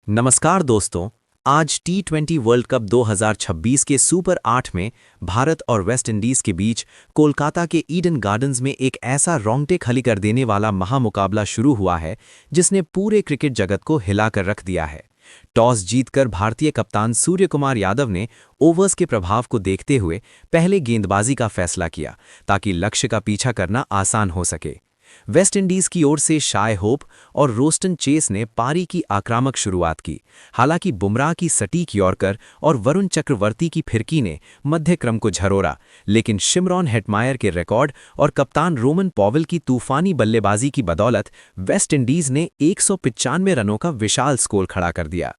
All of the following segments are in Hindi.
नमस्कार दोस्तों। आज टी20 वर्ल्ड कप 2026 के सुपर 8 में भारत और वेस्ट इंडीज के बीच कोलकाता के ईडन गार्डन्स में एक ऐसा रोंगटे खली कर देने वाला महामुकाबला शुरू हुआ है जिसने पूरे क्रिकेट जगत को हिलाकर रख दिया है। टॉस जीतकर भारतीय कप्तान सूर्यकुमार यादव ने ओवर्स के प्रभाव को देखते हुए पहले गेंदबाजी का फैसला किया ताकि लक्ष्य का पीछा करना आसान हो सके। वेस्ट इंडीज की ओर से शाय होप और रोस्टन चेस ने पारी की आक्रामक शुरुआत की। हालांकि बुमराह की सटीक यॉर्कर और वरुण चक्रवर्ती की फिरकी ने मध्य क्रम को झरोरा, लेकिन शिमरॉन हेटमायर के रिकॉर्ड और कप्तान रोमन पॉवेल की तूफानी बल्लेबाजी की बदौलत वेस्ट इंडीज ने 195 रनों का विशाल स्कोर खड़ा कर दिया।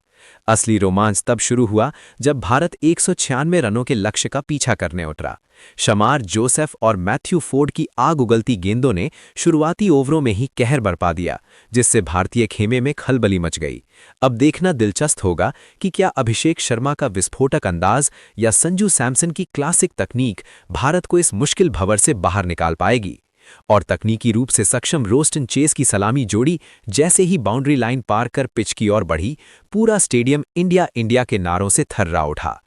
असली रोमांच तब शुरू हुआ जब भारत 196 रनों के लक्ष्य का पीछा करने उतरा। शमार जोसेफ और मैथ्यू फोर्ड की आग उगलती गेंदों ने शुरुआती ओवरों में ही कहर बरपा दिया, जिससे भारतीय खेमे में खलबली मच गई। अब देखना दिलचस्प होगा कि क्या अभिषेक शर्मा का विस्फोटक अंदाज या संजू सैमसन की क्लासिक तकनीक भारत को इस मुश्किल भंवर से बाहर निकाल पाएगी। और तकनीकी रूप से सक्षम रोस्टन चेस की सलामी जोड़ी जैसे ही बाउंड्री लाइन पार कर पिच की ओर बढ़ी, पूरा स्टेडियम इंडिया इंडिया के नारों से थर्रा उठा।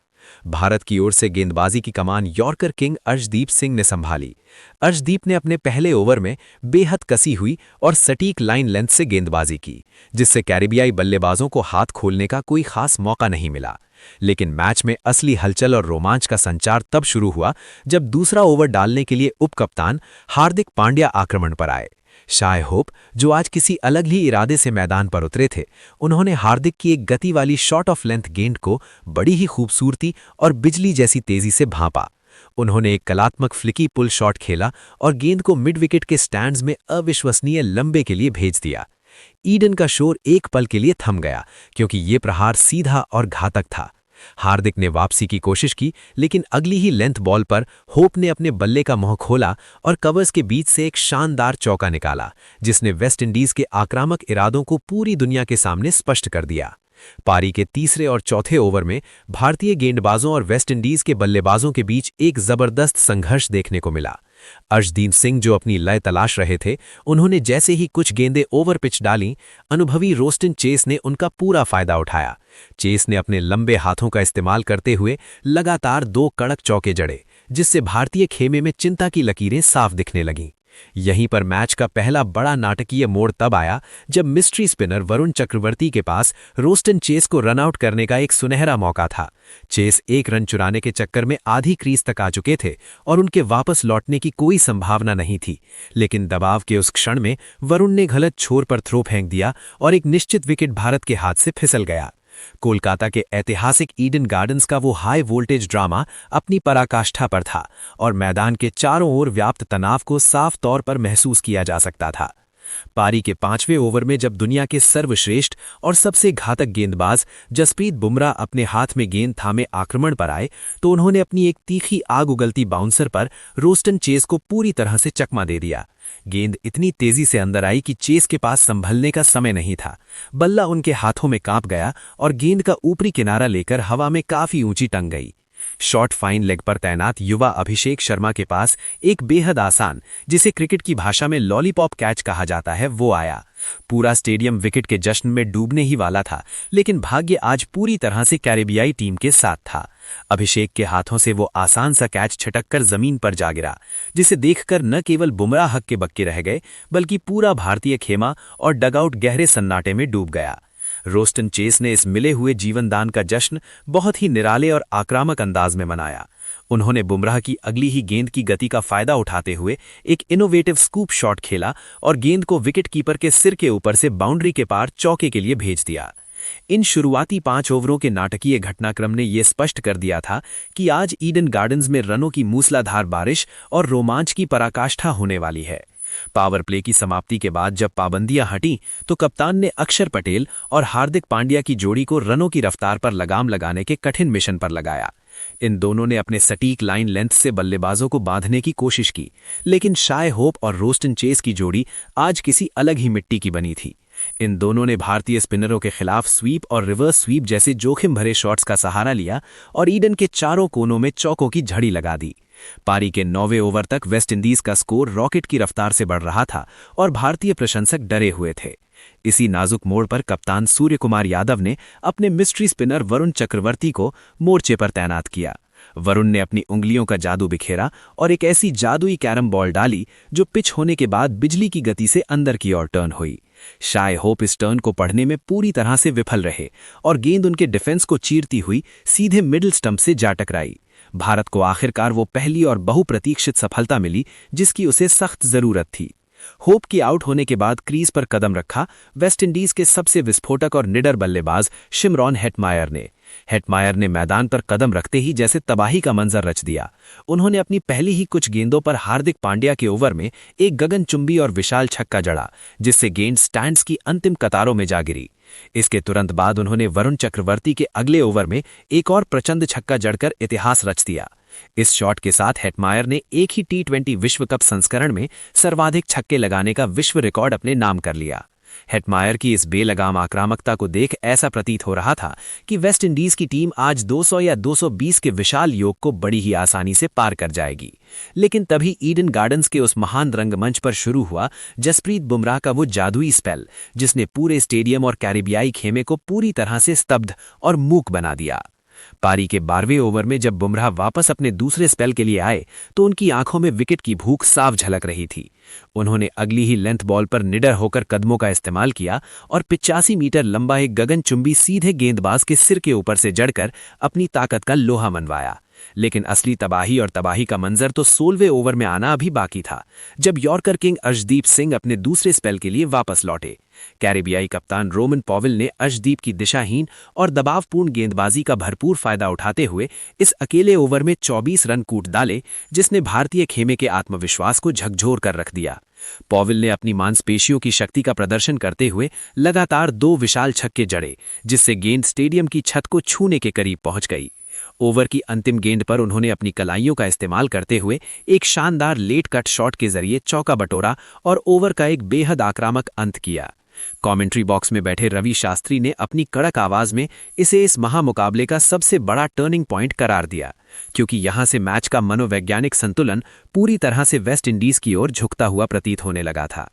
भारत की ओर से गेंदबाजी की कमान यॉर्कर किंग अर्शदीप सिंह ने संभाली। अर्शदीप ने अपने पहले ओवर में बेहद कसी हुई और सटीक लाइन लेंथ से गेंदबाजी की, जिससे कैरिबियाई बल्लेबाजों को हाथ खोलने का कोई खास मौका नहीं मिला। लेकिन मैच में असली हलचल और रोमांच का संचार तब शुरू हुआ जब दूसरा ओवर डालने के लिए उपकप्तान हार्दिक पांड्या आक्रमण पर आए। शाय होप, जो आज किसी अलग ही इरादे से मैदान पर उतरे थे, उन्होंने हार्दिक की एक गति वाली शॉट ऑफ लेंथ गेंद को बड़ी ही खूबसूरती और बिजली जैसी तेजी से भांपा। उन्होंने एक कलात्मक फ्लिकी पुल शॉट खेला और गेंद को मिड विकेट के स्टैंड्स में अविश्वसनीय लंबे के लिए भेज दिया। ईडन का शोर एक पल के लिए थम गया, क्योंकि ये प्रहार सीधा और घातक था। हार्दिक ने वापसी की कोशिश की, लेकिन अगली ही लेंथ बॉल पर होप ने अपने बल्ले का मुंह खोला और कवर्स के बीच से एक शानदार चौका निकाला, जिसने वेस्ट इंडीज के आक्रामक इरादों को पूरी दुनिया के सामने स्पष्ट कर दिया। पारी के तीसरे और चौथे ओवर में भारतीय गेंदबाजों और वेस्ट इंडीज के बल्लेबाजों के बीच एक जबरदस्त संघर्ष देखने को मिला। अर्शदीप सिंह, जो अपनी लय तलाश रहे थे, उन्होंने जैसे ही कुछ गेंदें ओवर पिच डालीं, अनुभवी रोस्टन चेस ने उनका पूरा फायदा उठाया। चेस ने अपने लंबे हाथों का इस्तेमाल करते हुए लगातार 2 कड़क चौके जड़े, जिससे भारतीय खेमे में चिंता की लकीरें साफ दिखने लगीं। यहीं पर मैच का पहला बड़ा नाटकीय मोड़ तब आया जब मिस्ट्री स्पिनर वरुण चक्रवर्ती के पास रोस्टन चेस को रन आउट करने का एक सुनहरा मौका था। चेस 1 रन चुराने के चक्कर में आधी क्रीज तक आ चुके थे और उनके वापस लौटने की कोई संभावना नहीं थी, लेकिन दबाव के उस क्षण में वरुण ने गलत छोर पर थ्रो फेंक दिया और एक निश्चित विकेट भारत के हाथ से फिसल गया। कोलकाता के ऐतिहासिक ईडन गार्डन्स का वो हाई वोल्टेज ड्रामा अपनी पराकाष्ठा पर था और मैदान के चारों ओर व्याप्त तनाव को साफ तौर पर महसूस किया जा सकता था। पारी के 5वें ओवर में जब दुनिया के सर्वश्रेष्ठ और सबसे घातक गेंदबाज जसप्रीत बुमराह अपने हाथ में गेंद थामे आक्रमण पर आए, तो उन्होंने अपनी एक तीखी आग उगलती बाउंसर पर रोस्टन चेस को पूरी तरह से चकमा दे दिया। गेंद इतनी तेजी से अंदर आई कि चेस के पास संभलने का समय नहीं था। बल्ला उनके हाथों में कांप गया और गेंद का ऊपरी किनारा लेकर हवा में काफी ऊंची टंग गई। शॉर्ट फाइन लेग पर तैनात युवा अभिषेक शर्मा के पास एक बेहद आसान, जिसे क्रिकेट की भाषा में लॉलीपॉप कैच कहा जाता है, वो आया। पूरा स्टेडियम विकेट के जश्न में डूबने ही वाला था, लेकिन भाग्य आज पूरी तरह से कैरिबियाई टीम के साथ था। अभिषेक के हाथों से वो आसान सा कैच छिटककर जमीन पर जा गिरा, जिसे देखकर न केवल बुमराह हक्के बक्के रह गए, बल्कि पूरा भारतीय खेमा और डगआउट गहरे सन्नाटे में डूब गया। रोस्टन चेस ने इस मिले हुए जीवनदान का जश्न बहुत ही निराले और आक्रामक अंदाज में मनाया। उन्होंने बुमराह की अगली ही गेंद की गति का फायदा उठाते हुए एक इनोवेटिव स्कूप शॉट खेला और गेंद को विकेटकीपर के सिर के ऊपर से बाउंड्री के पार चौके के लिए भेज दिया। इन शुरुआती 5 ओवरों के नाटकीय घटनाक्रम ने यह स्पष्ट कर दिया था कि आज ईडन गार्डन्स में रनों की मूसलाधार बारिश और रोमांच की पराकाष्ठा होने वाली है। पावर प्ले की समाप्ति के बाद जब पाबंदियां हटीं, तो कप्तान ने अक्षर पटेल और हार्दिक पांड्या की जोड़ी को रनों की रफ्तार पर लगाम लगाने के कठिन मिशन पर लगाया। इन दोनों ने अपने सटीक लाइन लेंथ से बल्लेबाजों को बांधने की कोशिश की, लेकिन शाय होप और रोस्टन चेस की जोड़ी आज किसी अलग ही मिट्टी की बनी थी। इन दोनों ने भारतीय स्पिनरों के खिलाफ स्वीप और रिवर्स स्वीप जैसे जोखिम भरे शॉट्स का सहारा लिया और ईडन के चारों कोनों में चौकों की झड़ी लगा दी। पारी के 9वें ओवर तक वेस्ट इंडीज का स्कोर रॉकेट की रफ्तार से बढ़ रहा था और भारतीय प्रशंसक डरे हुए थे। इसी नाजुक मोड़ पर कप्तान सूर्य कुमार यादव ने अपने मिस्ट्री स्पिनर वरुण चक्रवर्ती को मोर्चे पर तैनात किया। वरुण ने अपनी उंगलियों का जादू बिखेरा और एक ऐसी जादुई कैरम बॉल डाली जो पिच होने के बाद बिजली की गति से अंदर की ओर टर्न हुई। शाय होप इस टर्न को पढ़ने में पूरी तरह से विफल रहे और गेंद उनके डिफेंस को चीरती हुई सीधे मिडिल स्टंप से जा टकराई। भारत को आखिरकार वो पहली और बहुप्रतीक्षित सफलता मिली जिसकी उसे सख्त जरूरत थी। होप की आउट होने के बाद क्रीज पर कदम रखा वेस्टइंडीज के सबसे विस्फोटक और निडर बल्लेबाज शिमरॉन हेटमायर ने मैदान पर कदम रखते ही जैसे तबाही का मंजर रच दिया। उन्होंने अपनी पहली ही कुछ गेंदों पर हार्दिक पांड्या के ओवर में एक गगनचुंबी और विशाल छक्का जड़ा, जिससे गेंद स्टैंड्स की अंतिम कतारों में जा गिरी। इसके तुरंत बाद उन्होंने वरुण चक्रवर्ती के अगले ओवर में एक और प्रचंड छक्का जड़कर इतिहास रच दिया। इस शॉट के साथ हेटमायर ने एक ही टी20 विश्व कप संस्करण में सर्वाधिक छक्के लगाने का विश्व रिकॉर्ड अपने नाम कर लिया। हेटमायर की इस बेलगाम आक्रामकता को देख ऐसा प्रतीत हो रहा था कि वेस्टइंडीज की टीम आज 200 या 220 के विशाल योग को बड़ी ही आसानी से पार कर जाएगी। लेकिन तभी ईडन गार्डन्स के उस महान रंगमंच पर शुरू हुआ जसप्रीत बुमराह का वो जादुई स्पेल, जिसने पूरे स्टेडियम और कैरिबियाई खेमे को पूरी तरह से स्तब्ध और मूक बना दिया। पारी के 12वें ओवर में जब बुमराह वापस अपने दूसरे स्पेल के लिए आए तो उनकी आंखों में विकेट की भूख साफ झलक रही थी। उन्होंने अगली ही लेंथ बॉल पर निडर होकर कदमों का इस्तेमाल किया और 85 मीटर लंबा एक गगनचुंबी सीधे गेंदबाज के सिर के ऊपर से जड़कर अपनी ताकत का लोहा मनवाया। लेकिन असली तबाही का मंजर तो 16वें ओवर में आना अभी बाकी था, जब यॉर्कर किंग अर्शदीप सिंह अपने दूसरे स्पेल के लिए वापस लौटे। कैरिबियाई कप्तान रोमन पॉवेल ने अर्शदीप की दिशाहीन और दबावपूर्ण गेंदबाजी का भरपूर फायदा उठाते हुए इस अकेले ओवर में 24 रन कूट डाले, जिसने भारतीय खेमे के आत्मविश्वास को झकझोर कर रख दिया। पॉवेल ने अपनी मांसपेशियों की शक्ति का प्रदर्शन करते हुए लगातार 2 विशाल छक्के जड़े, जिससे गेंद स्टेडियम की छत को छूने के करीब पहुंच गई। ओवर की अंतिम गेंद पर उन्होंने अपनी कलाइयों का इस्तेमाल करते हुए एक शानदार लेट कट शॉट के जरिए चौका बटोरा और ओवर का एक बेहद आक्रामक अंत किया। कमेंट्री बॉक्स में बैठे रवि शास्त्री ने अपनी कड़क आवाज में इसे इस महामुकाबले का सबसे बड़ा टर्निंग पॉइंट करार दिया, क्योंकि यहां से मैच का मनोवैज्ञानिक संतुलन पूरी तरह से वेस्टइंडीज की ओर झुकता हुआ प्रतीत होने लगा था।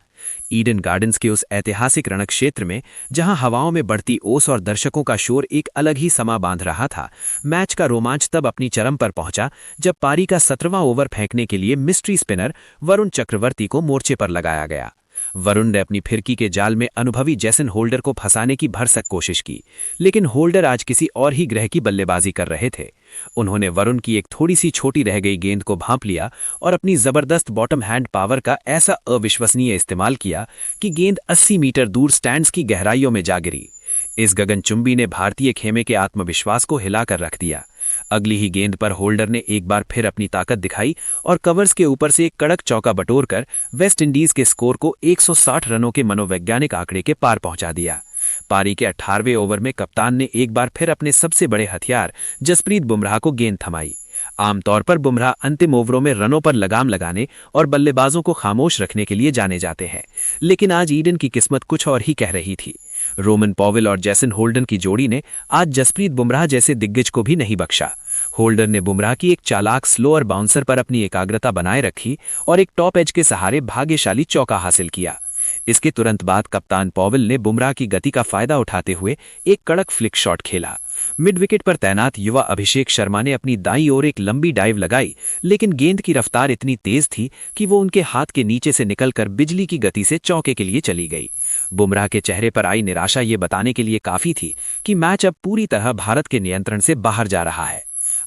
ईडन गार्डन्स के उस ऐतिहासिक रणक्षेत्र में जहां हवाओं में बढ़ती ओस और दर्शकों का शोर एक अलग ही समा बांध रहा था, मैच का रोमांच तब अपनी चरम पर पहुंचा जब पारी का 17वां ओवर फेंकने के लिए मिस्ट्री स्पिनर वरुण चक्रवर्ती को मोर्चे पर लगाया गया। वरुण ने अपनी फिरकी के जाल में अनुभवी जेसन होल्डर को फंसाने की भरसक कोशिश की, लेकिन होल्डर आज किसी और ही ग्रह की बल्लेबाजी कर रहे थे। उन्होंने वरुण की एक थोड़ी सी छोटी रह गई गेंद को भांप लिया और अपनी जबरदस्त बॉटम हैंड पावर का ऐसा अविश्वसनीय इस्तेमाल किया कि गेंद 80 मीटर दूर स्टैंड्स की गहराइयों में जा गिरी। इस गगनचुंबी ने भारतीय खेमे के आत्मविश्वास को हिलाकर रख दिया। अगली ही गेंद पर होल्डर ने एक बार फिर अपनी ताकत दिखाई और कवर्स के ऊपर से एक कड़क चौका बटोरकर वेस्टइंडीज के स्कोर को 160 रनों के मनोवैज्ञानिक आंकड़े के पार पहुंचा दिया। पारी के 18वें ओवर में कप्तान ने एक बार फिर अपने सबसे बड़े हथियार जसप्रीत बुमराह को गेंद थमाई। आमतौर पर बुमराह अंतिम ओवरों में रनों पर लगाम लगाने और बल्लेबाजों को खामोश रखने के लिए जाने जाते हैं, लेकिन आज ईडन की किस्मत कुछ और ही कह रही थी। रोमन पॉवेल और जेसन होल्डर की जोड़ी ने आज जसप्रीत बुमराह जैसे दिग्गज को भी नहीं बख्शा। होल्डर ने बुमराह की एक चालाक स्लोअर बाउंसर पर अपनी एकाग्रता बनाए रखी और एक टॉप एज के सहारे भाग्यशाली चौका हासिल किया। इसके तुरंत बाद कप्तान पॉवेल ने बुमराह की गति का फायदा उठाते हुए एक कड़क फ्लिक शॉट खेला। मिड विकेट पर तैनात युवा अभिषेक शर्मा ने अपनी दाईं ओर एक लंबी डाइव लगाई, लेकिन गेंद की रफ्तार इतनी तेज थी कि वो उनके हाथ के नीचे से निकलकर बिजली की गति से चौके के लिए चली गई। बुमराह के चेहरे पर आई निराशा ये बताने के लिए काफी थी कि मैच अब पूरी तरह भारत के नियंत्रण से बाहर जा रहा है।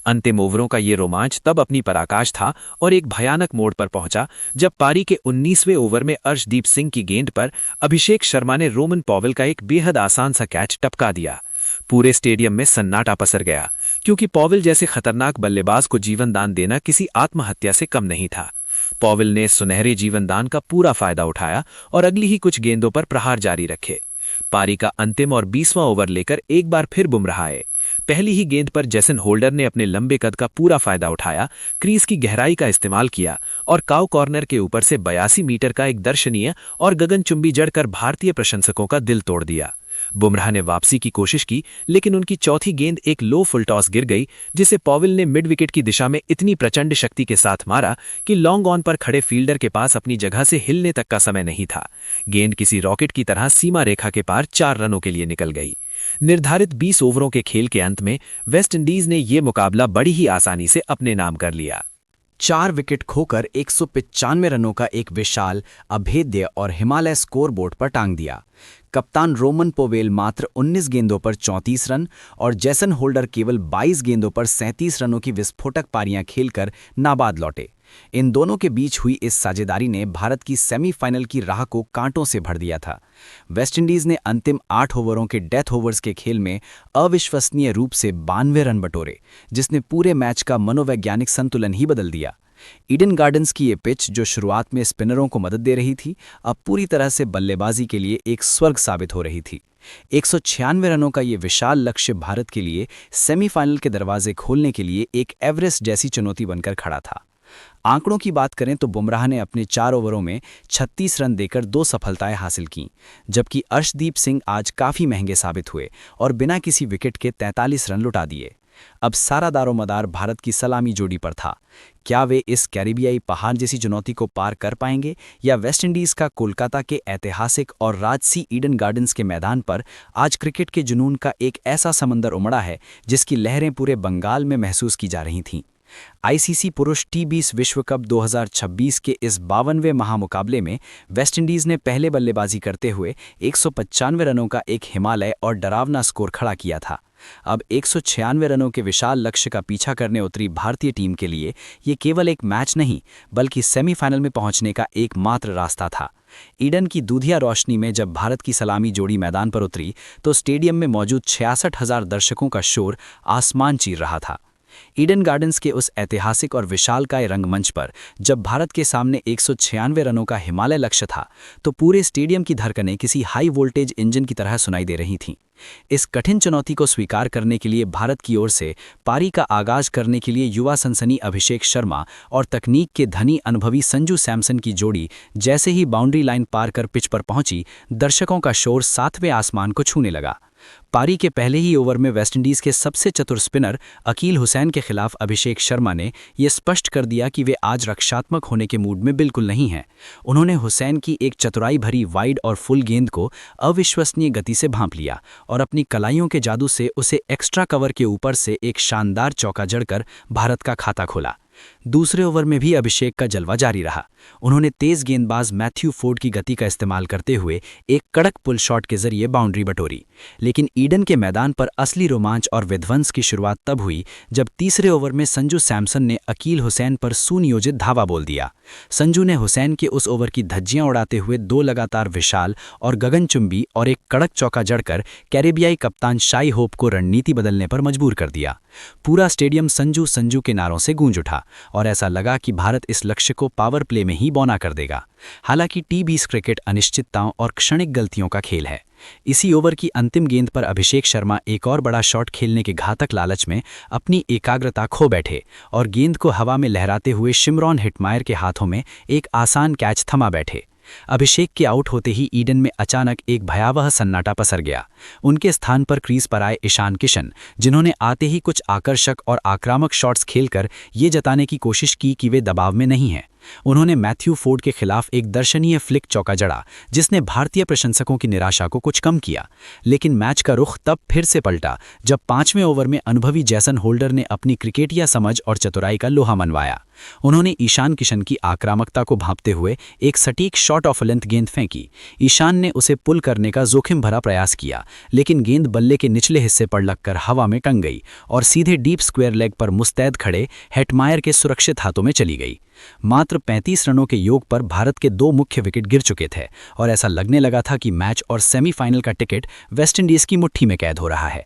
अंतिम ओवरों का ये रोमांच तब अपनी पराकाष्ठा था और एक भयानक मोड़ पर पहुंचा जब पारी के 19वें ओवर में अर्शदीप सिंह की गेंद पर अभिषेक शर्मा ने रोमन पॉवेल का एक बेहद आसान सा कैच टपका दिया। पूरे स्टेडियम में सन्नाटा पसर गया, क्योंकि पॉवेल जैसे खतरनाक बल्लेबाज को जीवन दान देना किसी आत्महत्या से कम नहीं था। पॉवेल ने सुनहरे जीवन दान का पूरा फायदा उठाया और अगली ही कुछ गेंदों पर प्रहार जारी रखे। पारी का अंतिम और 20वां ओवर लेकर एक बार फिर बुमराह आए। पहली ही गेंद पर जेसन होल्डर ने अपने लंबे कद का पूरा फायदा उठाया, क्रीज की गहराई का इस्तेमाल किया और काउ कॉर्नर के ऊपर से 82 मीटर का एक दर्शनीय और गगनचुंबी जड़कर भारतीय प्रशंसकों का दिल तोड़ दिया। बुमराह ने वापसी की कोशिश की, लेकिन उनकी चौथी गेंद एक लो फुल टॉस गिर गई, जिसे पॉवेल ने मिड विकेट की दिशा में इतनी प्रचंड शक्ति के साथ मारा कि लॉन्ग ऑन पर खड़े फील्डर के पास अपनी जगह से हिलने तक का समय नहीं था। गेंद किसी रॉकेट की तरह सीमा रेखा के पार 4 रनों के लिए निकल गई। निर्धारित 20 ओवरों के खेल के अंत में वेस्टइंडीज ने यह मुकाबला बड़ी ही आसानी से अपने नाम कर लिया। 4 विकेट खोकर 195 रनों का एक विशाल, अभेद्य और हिमालय स्कोरबोर्ड पर टांग दिया। कप्तान रोमन पोवेल मात्र 19 गेंदों पर 34 रन और जेसन होल्डर केवल 22 गेंदों पर 37 रनों की विस्फोटक पारियां खेलकर नाबाद लौटे। इन दोनों के बीच हुई इस साझेदारी ने भारत की सेमीफाइनल की राह को कांटों से भर दिया था। वेस्टइंडीज ने अंतिम 8 ओवरों के डेथ ओवर्स के खेल में अविश्वसनीय रूप से 92 रन बटोरे, जिसने पूरे मैच का मनोवैज्ञानिक संतुलन ही बदल दिया। ईडन गार्डन्स की ये पिच, जो शुरुआत में स्पिनरों को मदद दे रही थी, अब पूरी तरह से बल्लेबाजी के लिए एक स्वर्ग साबित हो रही थी। 196 रनों का ये विशाल लक्ष्य भारत के लिए सेमीफाइनल के दरवाजे खोलने के लिए एक एवरेस्ट जैसी चुनौती बनकर खड़ा था। आंकड़ों की बात करें तो बुमराह ने अपने 4 ओवरों में 36 रन देकर 2 सफलताएं हासिल कीं, जबकि अर्शदीप सिंह आज काफ़ी महंगे साबित हुए और बिना किसी विकेट के 43 रन लुटा दिए। अब सारा दारोमदार भारत की सलामी जोड़ी पर था। क्या वे इस कैरिबियाई पहाड़ जैसी चुनौती को पार कर पाएंगे, या वेस्टइंडीज का कोलकाता के ऐतिहासिक और राजसी ईडन गार्डन्स के मैदान पर आज क्रिकेट के जुनून का एक ऐसा समंदर उमड़ा है जिसकी लहरें पूरे बंगाल में महसूस की जा रही थीं। आईसीसी पुरुष टी20 विश्व कप 2026 के इस 52वें महामुकाबले में वेस्टइंडीज ने पहले बल्लेबाजी करते हुए 195 रनों का एक हिमालय और डरावना स्कोर खड़ा किया था। अब 196 रनों के विशाल लक्ष्य का पीछा करने उतरी भारतीय टीम के लिए ये केवल एक मैच नहीं, बल्कि सेमीफाइनल में पहुंचने का एकमात्र रास्ता था। ईडन की दूधिया रोशनी में जब भारत की सलामी जोड़ी मैदान पर उतरी तो स्टेडियम में मौजूद 66,000 दर्शकों का शोर आसमान चीर रहा था। ईडन गार्डन्स के उस ऐतिहासिक और विशालकाय रंगमंच पर जब भारत के सामने 196 रनों का हिमालय लक्ष्य था, तो पूरे स्टेडियम की धड़कनें किसी हाई वोल्टेज इंजन की तरह सुनाई दे रही थीं। इस कठिन चुनौती को स्वीकार करने के लिए भारत की ओर से पारी का आगाज करने के लिए युवा सनसनी अभिषेक शर्मा और तकनीक के धनी अनुभवी संजू सैमसन की जोड़ी जैसे ही बाउंड्री लाइन पार कर पिच पर पहुंची, दर्शकों का शोर 7वें आसमान को छूने लगा। पारी के पहले ही ओवर में वेस्टइंडीज के सबसे चतुर स्पिनर अकील हुसैन के खिलाफ अभिषेक शर्मा ने यह स्पष्ट कर दिया कि वे आज रक्षात्मक होने के मूड में बिल्कुल नहीं हैं। उन्होंने हुसैन की एक चतुराई भरी वाइड और फुल गेंद को अविश्वसनीय गति से भांप लिया और अपनी कलाइयों के जादू से उसे एक्स्ट्रा कवर के ऊपर से एक शानदार चौका जड़कर भारत का खाता खोला। दूसरे ओवर में भी अभिषेक का जलवा जारी रहा। उन्होंने तेज गेंदबाज मैथ्यू फोर्ड की गति का इस्तेमाल करते हुए एक कड़क पुल शॉट के जरिए बाउंड्री बटोरी। लेकिन ईडन के मैदान पर असली रोमांच और विध्वंस की शुरुआत तब हुई जब तीसरे ओवर में संजू सैमसन ने अकील हुसैन पर सुनियोजित धावा बोल दिया। संजू ने हुसैन के उस ओवर की धज्जियां उड़ाते हुए 2 लगातार विशाल और गगनचुंबी और एक कड़क चौका जड़कर कैरेबियाई कप्तान शाई होप को रणनीति बदलने पर मजबूर कर दिया। पूरा स्टेडियम संजू संजू के नारों से गूंज उठा और ऐसा लगा कि भारत इस लक्ष्य को पावर प्ले में ही बौना कर देगा। हालांकि टी20 क्रिकेट अनिश्चितताओं और क्षणिक गलतियों का खेल है। इसी ओवर की अंतिम गेंद पर अभिषेक शर्मा एक और बड़ा शॉट खेलने के घातक लालच में अपनी एकाग्रता खो बैठे और गेंद को हवा में लहराते हुए शिमरॉन हिटमायर के हाथों में एक आसान कैच थमा बैठे। अभिषेक के आउट होते ही ईडन में अचानक एक भयावह सन्नाटा पसर गया। उनके स्थान पर क्रीज पर आए ईशान किशन, जिन्होंने आते ही कुछ आकर्षक और आक्रामक शॉट्स खेलकर ये जताने की कोशिश की कि वे दबाव में नहीं हैं। उन्होंने मैथ्यू फोर्ड के खिलाफ एक दर्शनीय फ्लिक चौका जड़ा, जिसने भारतीय प्रशंसकों की निराशा को कुछ कम किया। लेकिन मैच का रुख तब फिर से पलटा जब 5वें ओवर में अनुभवी जेसन होल्डर ने अपनी क्रिकेटिया समझ और चतुराई का लोहा मनवाया। उन्होंने ईशान किशन की आक्रामकता को भांपते हुए एक सटीक शॉट ऑफ लेंथ गेंद फेंकी। ईशान ने उसे पुल करने का जोखिम भरा प्रयास किया, लेकिन गेंद बल्ले के निचले हिस्से पर लगकर हवा में टंग गई और सीधे डीप स्क्वायर लेग पर मुस्तैद खड़े हेटमायर के सुरक्षित हाथों में चली गई। मात्र 35 रनों के योग पर भारत के 2 मुख्य विकेट गिर चुके थे और ऐसा लगने लगा था कि मैच और सेमीफाइनल का टिकट वेस्टइंडीज की मुट्ठी में कैद हो रहा है।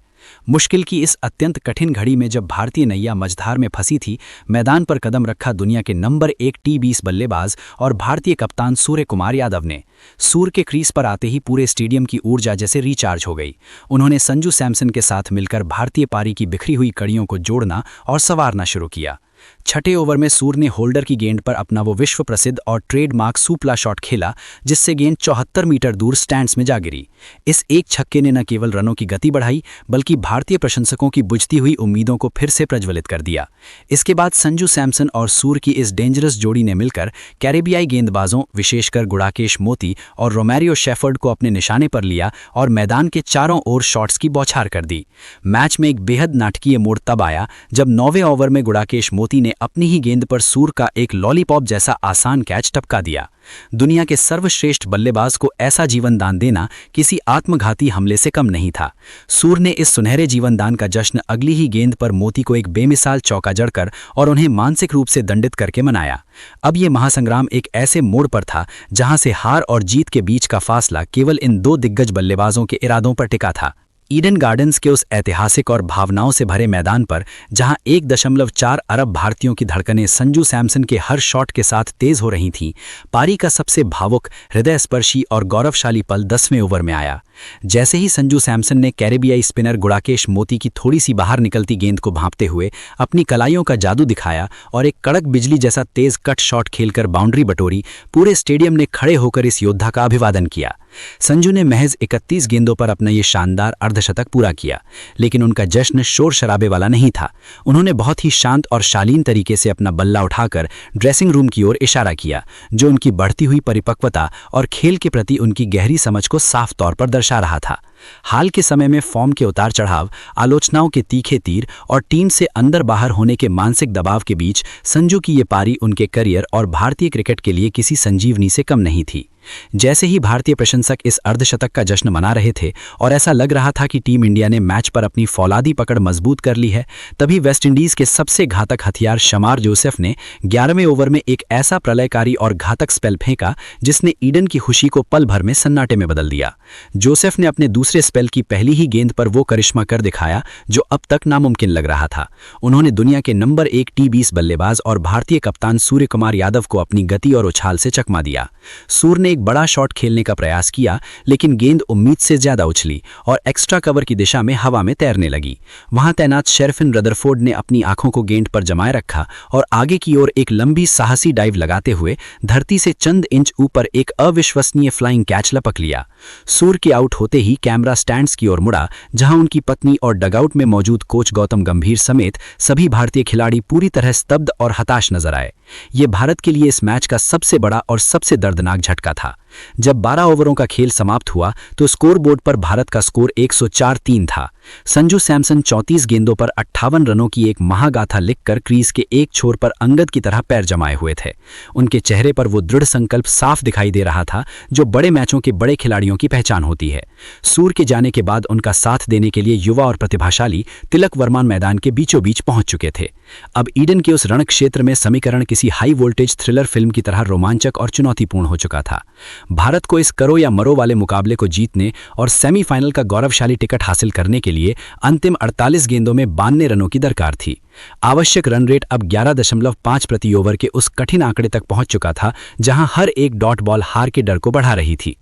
मुश्किल की इस अत्यंत कठिन घड़ी में जब भारतीय नैया मझधार में फंसी थी, मैदान पर कदम रखा दुनिया के नंबर 1 टी20 बल्लेबाज और भारतीय कप्तान सूर्य कुमार यादव ने। सूर्य के क्रीज पर आते ही पूरे स्टेडियम की ऊर्जा जैसे रिचार्ज हो गई। उन्होंने संजू सैमसन के साथ मिलकर भारतीय पारी की बिखरी हुई कड़ियों को जोड़ना और संवारना शुरू किया। छठे ओवर में सूर ने होल्डर की गेंद पर अपना वो विश्व प्रसिद्ध और ट्रेडमार्क सुपला शॉट खेला, जिससे गेंद 74 मीटर दूर स्टैंड्स में जा गिरी। इस एक छक्के ने न केवल रनों की गति बढ़ाई, बल्कि भारतीय प्रशंसकों की बुझती हुई उम्मीदों को फिर से प्रज्वलित कर दिया। इसके बाद संजू सैमसन और सूर की इस डेंजरस जोड़ी ने मिलकर कैरेबियाई गेंदबाजों, विशेषकर गुड़ाकेश मोती और रोमेरियो शेफर्ड को अपने निशाने पर लिया और मैदान के चारों ओर शॉट्स की बौछार कर दी। मैच में एक बेहद नाटकीय मोड़ तब आया जब 9वें ओवर में गुड़ाकेश मोती ने अपनी ही गेंद पर सूर का एक लॉलीपॉप जैसा आसान कैच टपका दिया। दुनिया के सर्वश्रेष्ठ बल्लेबाज को ऐसा जीवन दान देना किसी आत्मघाती हमले से कम नहीं था। सूर ने इस सुनहरे जीवन दान का जश्न अगली ही गेंद पर मोती को एक बेमिसाल चौका जड़कर और उन्हें मानसिक रूप से दंडित करके मनाया। अब यह महासंग्राम एक ऐसे मोड़ पर था जहां से हार और जीत के बीच का फासला केवल इन दो दिग्गज बल्लेबाजों के इरादों पर टिका था। ईडन गार्डन्स के उस ऐतिहासिक और भावनाओं से भरे मैदान पर, जहां 1.4 अरब भारतीयों की धड़कनें संजू सैमसन के हर शॉट के साथ तेज हो रही थीं, पारी का सबसे भावुक, हृदयस्पर्शी और गौरवशाली पल 10वें ओवर में आया। जैसे ही संजू सैमसन ने कैरेबियाई स्पिनर गुड़ाकेश मोती की थोड़ी सी बाहर निकलती गेंद को भांपते हुए अपनी कलाइयों का जादू दिखाया और एक कड़क बिजली जैसा तेज कट शॉट खेलकर बाउंड्री बटोरी, पूरे स्टेडियम ने खड़े होकर इस योद्धा का अभिवादन किया। संजू ने महज 31 गेंदों पर अपना ये शानदार अर्धशतक पूरा किया, लेकिन उनका जश्न शोर शराबे वाला नहीं था। उन्होंने बहुत ही शांत और शालीन तरीके से अपना बल्ला उठाकर ड्रेसिंग रूम की ओर इशारा किया, जो उनकी बढ़ती हुई परिपक्वता और खेल के प्रति उनकी गहरी समझ को साफ तौर पर दर्शा रहा था। हाल के समय में फॉर्म के उतार चढ़ाव, आलोचनाओं के तीखे तीर और टीम से अंदर बाहर होने के मानसिक दबाव के बीच संजू की ये पारी उनके करियर और भारतीय क्रिकेट के लिए किसी संजीवनी से कम नहीं थी। जैसे ही भारतीय प्रशंसक इस अर्धशतक का जश्न मना रहे थे और ऐसा लग रहा था कि टीम इंडिया ने मैच पर अपनी फौलादी पकड़ मजबूत कर ली है, तभी वेस्टइंडीज के सबसे घातक हथियार शमार जोसेफ ने 11वें ओवर में एक ऐसा प्रलयकारी और घातक स्पेल फेंका जिसने ईडन की खुशी को पल भर में सन्नाटे में बदल दिया। जोसेफ ने अपने दूसरे स्पेल की पहली ही गेंद पर वो करिश्मा कर दिखाया जो अब तक नामुमकिन लग रहा था। उन्होंने दुनिया के नंबर 1 T20 बल्लेबाज और भारतीय कप्तान सूर्य कुमार यादव को अपनी गति और उछाल से चकमा दिया। सूर ने एक बड़ा शॉट खेलने का प्रयास किया, लेकिन गेंद उम्मीद से ज्यादा उछली और एक्स्ट्रा कवर की दिशा में हवा में तैरने लगी। वहां तैनात शेरफिन रदरफोर्ड ने अपनी आंखों को गेंद पर जमाए रखा और आगे की ओर एक लंबी साहसी डाइव लगाते हुए धरती से चंद इंच ऊपर एक अविश्वसनीय फ्लाइंग कैच लपक लिया। सूर के आउट होते ही कैमरा स्टैंड्स की ओर मुड़ा, जहां उनकी पत्नी और डगआउट में मौजूद कोच गौतम गंभीर समेत सभी भारतीय खिलाड़ी पूरी तरह स्तब्ध और हताश नजर आए। ये भारत के लिए इस मैच का सबसे बड़ा और सबसे दर्दनाक झटका था। जब 12 ओवरों का खेल समाप्त हुआ तो स्कोरबोर्ड पर भारत का स्कोर 104-3 था। संजू सैमसन 34 गेंदों पर 58 रनों की एक महागाथा लिखकर क्रीज के एक छोर पर अंगद की तरह पैर जमाए हुए थे। उनके चेहरे पर वो दृढ़ संकल्प साफ दिखाई दे रहा था जो बड़े मैचों के बड़े खिलाड़ियों की पहचान होती है। सूर के जाने के बाद उनका साथ देने के लिए युवा और प्रतिभाशाली तिलक वर्मा मैदान के बीचों बीच पहुंच चुके थे। अब ईडन के उस रण क्षेत्र में समीकरण किसी हाई वोल्टेज थ्रिलर फिल्म की तरह रोमांचक और चुनौतीपूर्ण हो चुका था। भारत को इस करो या मरो वाले मुकाबले को जीतने और सेमीफाइनल का गौरवशाली टिकट हासिल करने के लिए अंतिम 48 गेंदों में 92 रनों की दरकार थी। आवश्यक रन रेट अब 11.5 प्रति ओवर के उस कठिन आंकड़े तक पहुंच चुका था जहां हर एक डॉट बॉल हार के डर को बढ़ा रही थी।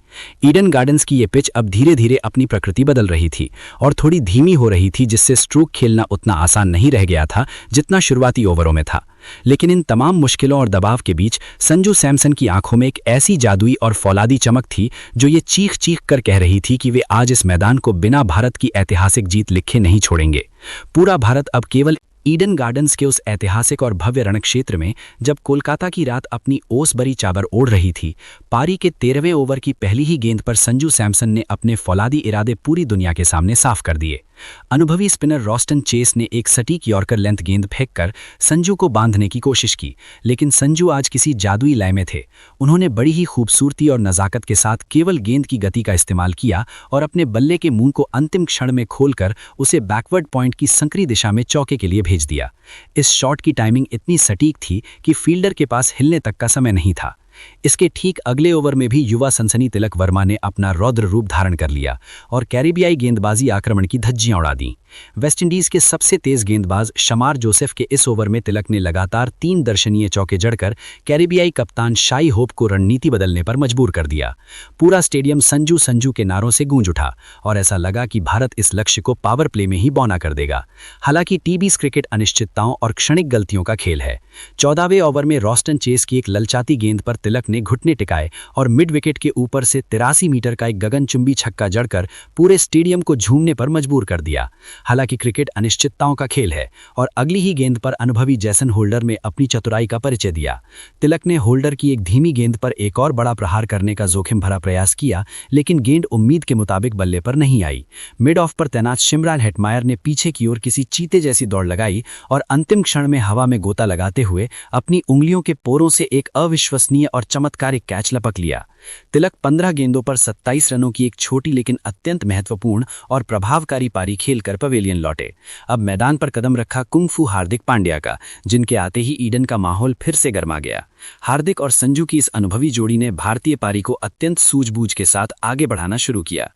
ईडन गार्डन्स की ये पिच अब धीरे धीरे अपनी प्रकृति बदल रही थी और थोड़ी धीमी हो रही थी, जिससे स्ट्रोक खेलना उतना आसान नहीं रह गया था जितना शुरुआती ओवरों में था। लेकिन इन तमाम मुश्किलों और दबाव के बीच संजू सैमसन की आंखों में एक ऐसी जादुई और फौलादी चमक थी जो ये चीख चीख कर कह रही थी कि वे आज इस मैदान को बिना भारत की ऐतिहासिक जीत लिखे नहीं छोड़ेंगे। पूरा भारत अब केवल ईडन गार्डन्स के उस ऐतिहासिक और भव्य रणक्षेत्र में, जब कोलकाता की रात अपनी ओस भरी चादर ओढ़ रही थी, पारी के 13वें ओवर की पहली ही गेंद पर संजू सैमसन ने अपने फौलादी इरादे पूरी दुनिया के सामने साफ कर दिए। अनुभवी स्पिनर रॉस्टन चेस ने एक सटीक यॉर्कर लेंथ गेंद फेंककर संजू को बांधने की कोशिश की, लेकिन संजू आज किसी जादुई लय में थे। उन्होंने बड़ी ही खूबसूरती और नजाकत के साथ केवल गेंद की गति का इस्तेमाल किया और अपने बल्ले के मुंह को अंतिम क्षण में खोलकर उसे बैकवर्ड पॉइंट की संकरी दिशा में चौके के लिए भेज दिया। इस शॉट की टाइमिंग इतनी सटीक थी कि फील्डर के पास हिलने तक का समय नहीं था। इसके ठीक अगले ओवर में भी युवा सनसनी तिलक वर्मा ने अपना रौद्र रूप धारण कर लिया और कैरेबियाई गेंदबाजी आक्रमण की धज्जियां उड़ा दी। वेस्टइंडीज के सबसे तेज गेंदबाज शमार जोसेफ के इस ओवर में तिलक ने लगातार 3 दर्शनीय चौके जड़कर कैरिबियाई कप्तान शाई होप को रणनीति बदलने पर मजबूर कर दिया। पूरा स्टेडियम संजू संजू के नारों से गूंज उठा और ऐसा लगा कि भारत इस लक्ष्य को पावर प्ले में ही बौना कर देगा। हालांकि टी20 क्रिकेट अनिश्चितताओं और क्षणिक गलतियों का खेल है। 14वें ओवर में रॉस्टन चेस की एक ललचाती गेंद पर तिलक ने घुटने टिकाए और मिड विकेट के ऊपर से 83 मीटर का एक गगनचुंबी छक्का जड़कर पूरे स्टेडियम को झूमने पर मजबूर कर दिया। हालांकि क्रिकेट अनिश्चितताओं का खेल है और अगली ही गेंद पर अनुभवी जैसन होल्डर में अपनी चतुराई का परिचय दिया। तिलक ने होल्डर की एक धीमी गेंद पर एक और बड़ा प्रहार करने का जोखिम भरा प्रयास किया, लेकिन गेंद उम्मीद के मुताबिक बल्ले पर नहीं आई। मिड ऑफ पर तैनात शिमरान हेटमायर ने पीछे की ओर किसी चीते जैसी दौड़ लगाई और अंतिम क्षण में हवा में गोता लगाते हुए अपनी उंगलियों के पोरों से एक अविश्वसनीय और चमत्कारिक कैच लपक लिया। तिलक 15 गेंदों पर 27 रनों की एक छोटी लेकिन अत्यंत महत्वपूर्ण और प्रभावकारी पारी खेलकर पवेलियन लौटे। अब मैदान पर कदम रखा कुंग-फू हार्दिक पांड्या का, जिनके आते ही ईडन का माहौल फिर से गर्मा गया। हार्दिक और संजू की इस अनुभवी जोड़ी ने भारतीय पारी को अत्यंत सूझबूझ के साथ आगे बढ़ाना शुरू किया।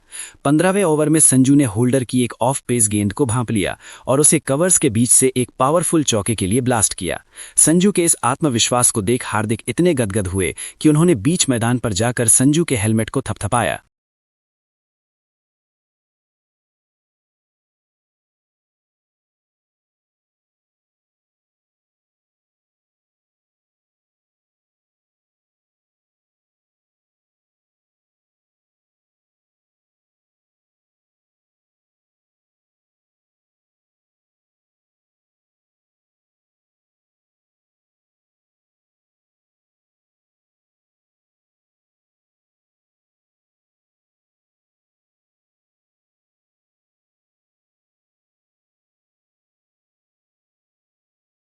15वें ओवर में संजू ने होल्डर की एक ऑफ पेस गेंद को भांप लिया और उसे कवर्स के बीच से एक पावरफुल चौके के लिए ब्लास्ट किया। संजू के इस आत्मविश्वास को देख हार्दिक इतने गदगद हुए कि उन्होंने बीच मैदान पर जाकर संजू के हेलमेट को थपथपाया।